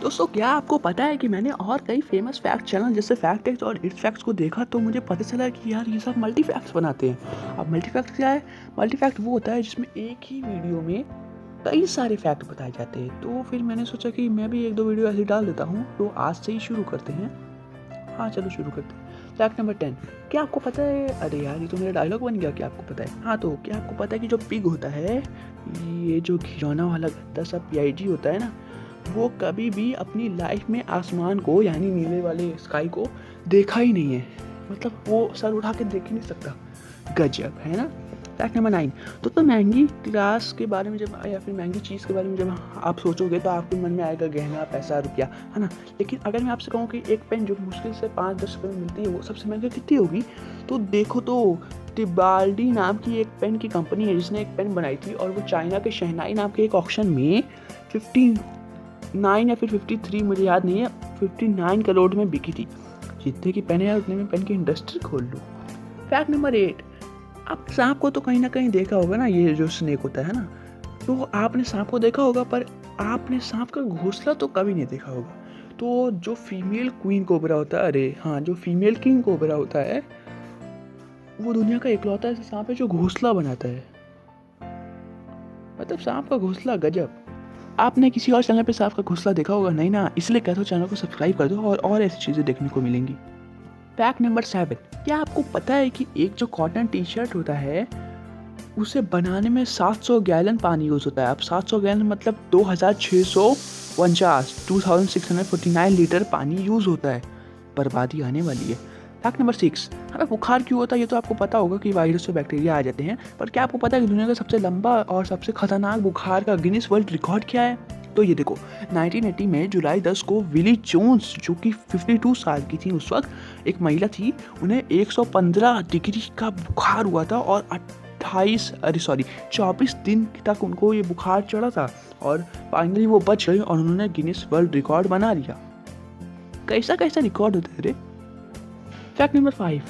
दोस्तों, क्या आपको पता है कि मैंने और कई फेमस फैक्ट चैनल जैसे फैक्ट एक्स और इट्स फैक्ट्स को देखा तो मुझे पता चला कि यार ये सब मल्टी फैक्ट्स बनाते हैं। अब मल्टी फैक्ट क्या है? मल्टी फैक्ट वो होता है जिसमें एक ही वीडियो में कई सारे फैक्ट बताए जाते हैं। तो फिर मैंने सोचा कि मैं भी एक दो वीडियो ऐसे डाल देता हूँ। तो आज से ही शुरू करते हैं। हाँ, चलो शुरू करते हैं। Fact number 10। क्या आपको पता है? अरे यार, ये तो मेरा डायलॉग बन गया। क्या आपको पता है? हाँ, तो क्या आपको पता है कि जो पिग होता है, ये जो घिरौना वाला गद्दा सा पीआईजी होता है ना, वो कभी भी अपनी लाइफ में आसमान को यानी नीले वाले स्काई को देखा ही नहीं है। मतलब वो सर उठा के देख ही नहीं सकता। गजब है ना। Fact number 9। तो महंगी क्लास के बारे में जब या फिर महंगी चीज़ के बारे में जब आप सोचोगे तो आपके मन में आएगा गहना, पैसा, रुपया, है ना। लेकिन अगर मैं आपसे कहूँ कि एक पेन जो मुश्किल से 5-10 रुपये में मिलती है वो सबसे महंगी कितनी होगी, तो देखो तो टिबाल्डी नाम की एक पेन की कंपनी है जिसने एक पेन बनाई थी और वो चाइना के शहनाई नाम के एक ऑक्शन में 59 या फिर 53, मुझे याद नहीं है, 59 करोड़ में बिकी थी। जितने की पेन है यार उतने में पेन की इंडस्ट्री खोल लो। Fact number 8। आप सांप को तो कहीं ना कहीं देखा होगा ना, ये जो स्नेक होता है ना, तो आपने सांप को देखा होगा पर आपने सांप का घोंसला तो कभी नहीं देखा होगा। तो जो फीमेल क्वीन कोबरा होता है, अरे हाँ, जो फीमेल किंग कोबरा होता है, वो दुनिया का इकलौता ऐसा सांप है जो घोंसला बनाता है। मतलब सांप का घोंसला, गजब। आपने किसी और चैनल पे सांप का घोंसला देखा होगा? नहीं ना, इसलिए कहता हूँ चैनल को सब्सक्राइब कर दो और ऐसी चीज़ें देखने को मिलेंगी। Fact number 7। क्या आपको पता है कि एक जो कॉटन टी शर्ट होता है उसे बनाने में 700 गैलन पानी यूज़ होता है। अब 700 गैलन मतलब 2649 लीटर पानी यूज़ होता है। बर्बादी आने वाली है। Fact number 6। हमें बुखार क्यों होता है ये तो आपको पता होगा कि वायरस और बैक्टीरिया आ जाते हैं, पर क्या आपको पता है कि दुनिया का सबसे लंबा और सबसे खतरनाक बुखार का गिनीज वर्ल्ड रिकॉर्ड क्या है? तो ये देखो, 1980 में जुलाई 10 को विली जोन्स, जो कि 52 साल की थी उस वक्त, एक महिला थी, उन्हें 115 डिग्री का बुखार हुआ था और 24 दिन तक उनको ये बुखार चढ़ा था और फाइनली वो बच गई और उन्होंने गिनीज वर्ल्ड रिकॉर्ड बना लिया। कैसा कैसा रिकॉर्ड होता है रे। Fact number 5।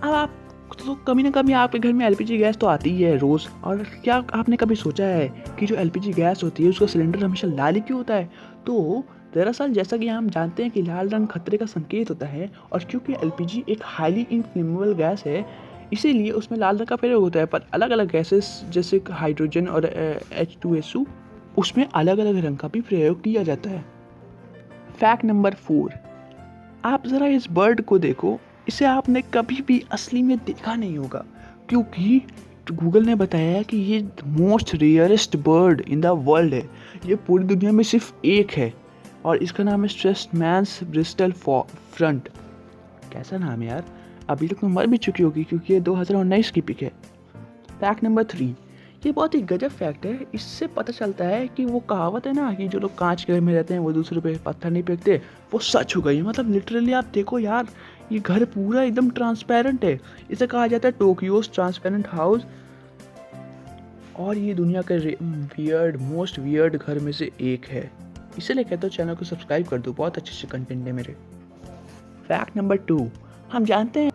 अब आप तो कभी ना कभी आपके घर में एलपीजी गैस तो आती ही है रोज़, और क्या आपने कभी सोचा है कि जो एलपीजी गैस होती है उसका सिलेंडर हमेशा लाल ही क्यों होता है? तो दरअसल जैसा कि हम जानते हैं कि लाल रंग खतरे का संकेत होता है, और क्योंकि एलपीजी एक हाईली इनफ्लेमेबल गैस है इसीलिए उसमें लाल रंग का प्रयोग होता है। पर अलग अलग गैसेस जैसे हाइड्रोजन और H2SO, उसमें अलग अलग रंग का भी प्रयोग किया जाता है। Fact number 4। आप ज़रा इस बर्ड को देखो, इसे आपने कभी भी असली में देखा नहीं होगा, क्योंकि गूगल ने बताया है कि ये most rarest bird in the world है। ये पूरी दुनिया में सिर्फ एक है और इसका नाम है स्ट्रेसमैन्स ब्रिस्टल फ्रंट। कैसा नाम है यार। अभी तक तो मर भी चुकी होगी क्योंकि ये 2019 की पिक है। Fact number 3। ये बहुत ही गजब फैक्ट है। इससे पता चलता है कि वो कहावत है ना कि जो लोग कांच के घर में रहते हैं वो दूसरे पे पत्थर नहीं फेंकते, वो सच हो गई है। मतलब लिटरली आप देखो यार, ये घर पूरा एकदम ट्रांसपेरेंट है। इसे कहा जाता है टोक्योस ट्रांसपेरेंट हाउस, और ये दुनिया के मोस्ट वियर्ड घर में से एक है। इसीलिए कहता हूँ चैनल को सब्सक्राइब कर दो, बहुत अच्छे अच्छे कंटेंट है मेरे। Fact number 2। हम जानते हैं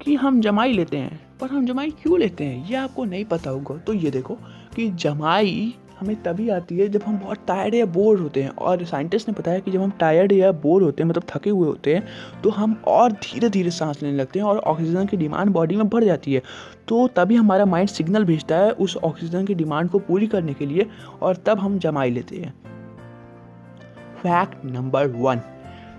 कि हम जमाई लेते हैं, पर हम जमाई क्यों लेते हैं ये आपको नहीं पता होगा। तो ये देखो कि जमाई हमें तभी आती है जब हम बहुत टायर्ड या बोर होते हैं, और साइंटिस्ट ने बताया कि जब हम टायर्ड या बोर होते हैं, मतलब थके हुए होते हैं, तो हम और धीरे धीरे सांस लेने लगते हैं और ऑक्सीजन की डिमांड बॉडी में बढ़ जाती है। तो तभी हमारा माइंड सिग्नल भेजता है उस ऑक्सीजन की डिमांड को पूरी करने के लिए, और तब हम जमाई लेते हैं। Fact number 1।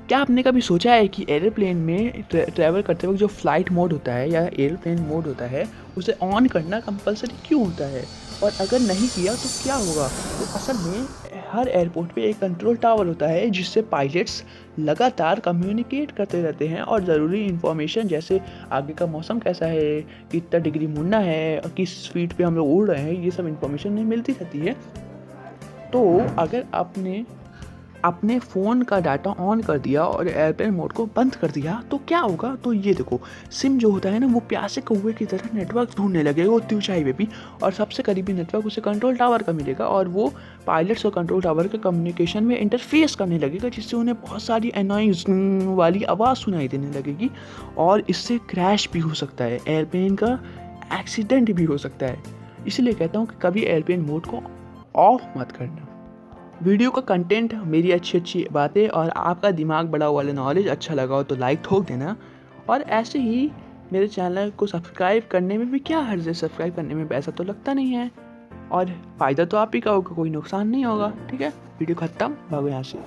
क्या आपने कभी सोचा है कि एरोप्लेन में ट्रैवल करते वक्त जो फ्लाइट मोड होता है या एरोप्लेन मोड होता है उसे ऑन करना कंपलसरी क्यों होता है, और अगर नहीं किया तो क्या होगा? तो असल में हर एयरपोर्ट पे एक कंट्रोल टावर होता है जिससे पायलट्स लगातार कम्युनिकेट करते रहते हैं और ज़रूरी इन्फॉर्मेशन जैसे आगे का मौसम कैसा है, कितना डिग्री मुड़ना है और किस स्पीड पे हम लोग उड़ रहे हैं, ये सब इन्फॉर्मेशन उन्हें मिलती रहती है। तो अगर आपने अपने फ़ोन का डाटा ऑन कर दिया और एयरप्लेन मोड को बंद कर दिया तो क्या होगा? तो ये देखो, सिम जो होता है ना वो प्यासे कौवे की तरह नेटवर्क ढूंढने लगेगा उतनी ऊंचाई पे भी, और सबसे करीबी नेटवर्क उसे कंट्रोल टावर का मिलेगा और वो पायलट्स और कंट्रोल टावर के कम्युनिकेशन में इंटरफेस करने लगेगा, जिससे उन्हें बहुत सारी एनॉइंग वाली आवाज़ सुनाई देने लगेगी, और इससे क्रैश भी हो सकता है, एयरप्लेन का एक्सीडेंट भी हो सकता है। इसलिए कहता हूँ कि कभी एयरप्लेन मोड को ऑफ मत करना। वीडियो का कंटेंट, मेरी अच्छी अच्छी बातें और आपका दिमाग बड़ा वाला नॉलेज अच्छा लगा हो तो लाइक ठोक देना। और ऐसे ही मेरे चैनल को सब्सक्राइब करने में भी क्या हर्ज है, सब्सक्राइब करने में पैसा तो लगता नहीं है और फ़ायदा तो आप ही का होगा, कोई नुकसान नहीं होगा। ठीक है, वीडियो ख़त्म, भागो यहाँ से।